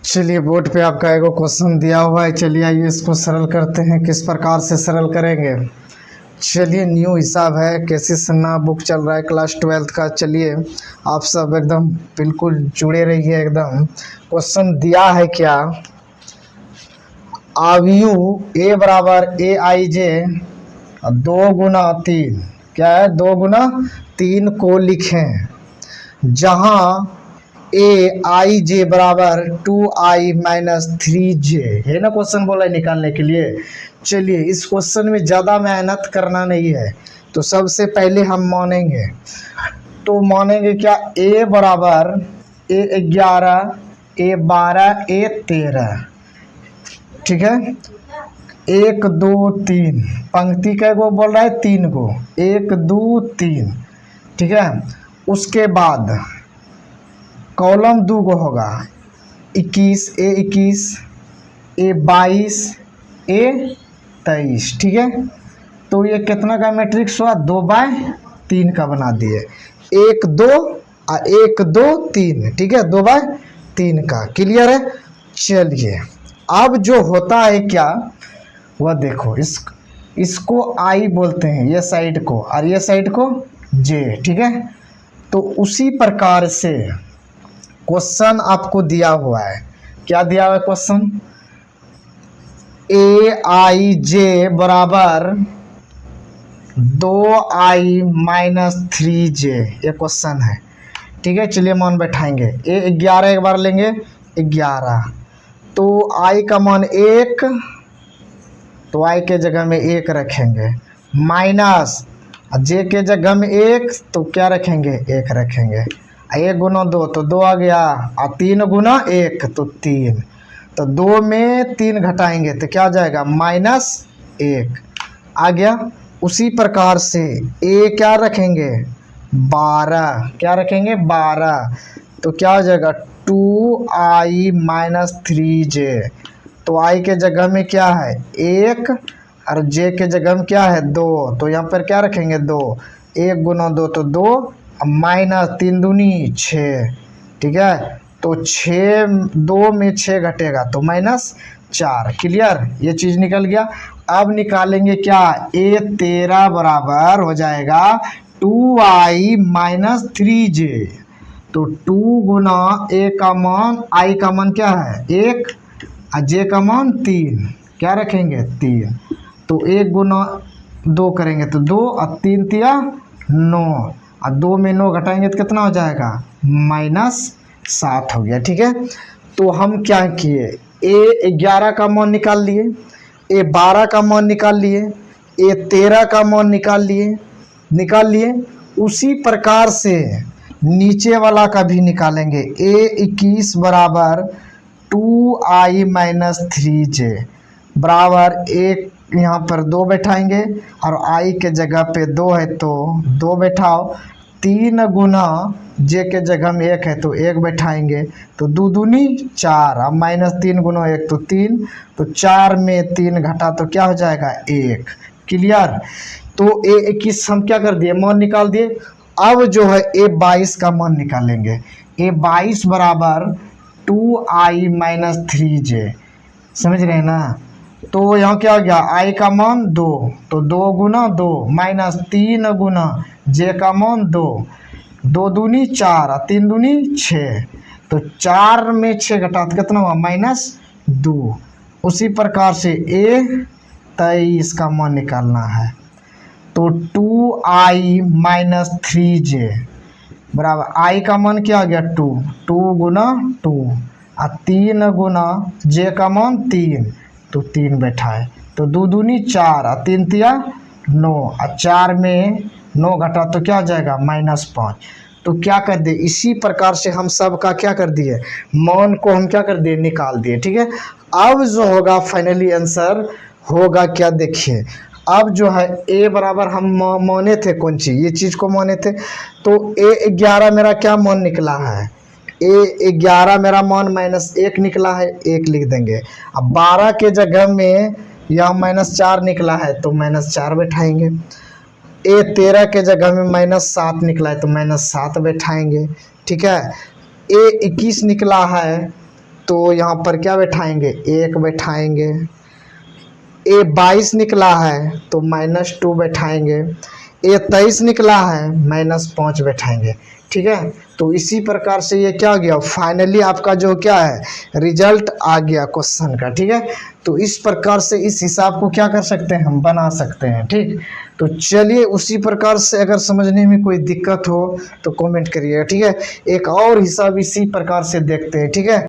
चलिए बोर्ड पे आपका एगो क्वेश्चन दिया हुआ है। चलिए आइए इसको सरल करते हैं। किस प्रकार से सरल करेंगे। चलिए न्यू हिसाब है, कैसे सन्ना बुक चल रहा है क्लास 12th का। चलिए आप सब एकदम बिल्कुल जुड़े रहिए एकदम। क्वेश्चन दिया है क्या, आयु ए बराबर ए आई जे 2 गुना 3, क्या है 2 गुना 3 को लिखें, जहाँ ए आई जे बराबर 2i-3j है ना। क्वेश्चन बोला है निकालने के लिए। चलिए इस क्वेश्चन में ज़्यादा मेहनत करना नहीं है, तो सबसे पहले हम मानेंगे क्या, ए बराबर A11 A12 A13, ठीक है। 1 2 3 पंक्ति का वो बोल रहा है 3 को, 1 2 3, ठीक है। उसके बाद कॉलम 2 को होगा 21 A21 A22 A23, ठीक है। तो ये कितना का मैट्रिक्स हुआ, 2/3 का बना दिए। 1 2 1 2 3, ठीक है, 2/3 का। क्लियर है। चलिए अब जो होता है क्या, वह देखो, इसको आई बोलते हैं ये साइड को, और ये साइड को जे, ठीक है। तो उसी प्रकार से क्वेश्चन आपको दिया हुआ है। क्या दिया हुआ है क्वेश्चन, ए आई जे बराबर 2i-3j, ये क्वेश्चन है, ठीक है। चलिए मान बैठाएंगे। A11 एक बार लेंगे 11, तो i का मान 1, तो i के जगह में 1 रखेंगे, माइनस j के जगह में 1, तो क्या रखेंगे 1 रखेंगे। 1 गुना 2 तो 2 आ गया, और 3 गुना 1 तो 3, तो 2 में 3 घटाएंगे तो क्या आ जाएगा -1 आ गया। उसी प्रकार से a क्या रखेंगे 12, क्या रखेंगे 12, तो क्या हो जाएगा 2i-3j, तो i के जगह में क्या है 1 और j के जगह में क्या है 2, तो यहाँ पर क्या रखेंगे 2, 1 गुना 2 तो 2, माइनस 3 दूनी 6, ठीक है। तो 2 में 6 घटेगा तो -4। क्लियर, ये चीज़ निकल गया। अब निकालेंगे क्या, A13 बराबर हो जाएगा 2i-3j, तो 2 गुना a का मान, i का मान क्या है 1 और j का मान 3, क्या रखेंगे 3, तो 1 गुना 2 करेंगे तो 2 और 3 तिया 9, और 2 में 9 घटाएंगे तो कितना हो जाएगा -7 हो गया, ठीक है। तो हम क्या किए, A11 का मान निकाल लिए, A12 का मान निकाल लिए, A13 का मान निकाल लिए। उसी प्रकार से नीचे वाला का भी निकालेंगे। A21 बराबर 2i-3j बराबर 1, यहाँ पर 2 बैठाएंगे, और i के जगह पे 2 है तो 2 बैठाओ। 3 गुना j के जगह में 1 है तो 1 बैठाएंगे, तो 2 दूनी 4, अब -3 गुना 1 तो 3, तो 4 में 3 घटा तो क्या हो जाएगा 1। क्लियर। तो A21 हम क्या कर दिए, मान निकाल दिए। अब जो है A22 का मान निकालेंगे। A22 बराबर 2i-3j, समझ रहे हैं ना। तो यहाँ क्या हो गया, i का मान 2, तो 2 गुना 2 माइनस 3 गुना j का मान 2, 2 दूनी 4 और 3 दूनी 6, तो 4 में 6 घटा तो कितना हुआ -2। उसी प्रकार से A23 का मान निकालना है, तो 2i-3j बराबर i का मान क्या आ गया 2, 2 गुना 2 और 3 गुना j का मान 3, तो 3 बैठाए, तो 2 दूनी 4 और 3 तिया 9, और 4 में 9 घटा तो क्या हो जाएगा -5। तो क्या कर दिए, इसी प्रकार से हम सब का क्या कर दिए, मान को हम क्या कर दिए निकाल दिए, ठीक है। अब जो होगा फाइनली आंसर होगा क्या, देखिए अब जो है a बराबर हम माने थे कौन चीज़, ये चीज़ को माने थे, तो A11 मेरा क्या मान निकला है, A11 मेरा मान -1 निकला है, 1 लिख देंगे। अब 12 के जगह में यहाँ -4 निकला है तो -4 बैठाएंगे। A13 के जगह में -7 निकला है तो -7 बैठाएंगे, ठीक है। A21 निकला है तो यहाँ पर क्या बैठाएंगे, 1 बैठाएंगे। ए 22 निकला है तो -2 बैठाएंगे। ए 23 निकला है -5 बैठाएंगे। ठीक है, तो इसी प्रकार से ये क्या हो गया, फाइनली आपका जो क्या है रिजल्ट आ गया क्वेश्चन का। ठीक है, तो इस प्रकार से इस हिसाब को क्या कर सकते हैं, हम बना सकते हैं। ठीक, तो चलिए उसी प्रकार से अगर समझने में कोई दिक्कत हो तो कमेंट करिएगा। ठीक है, एक और हिसाब इसी प्रकार से देखते हैं। ठीक है।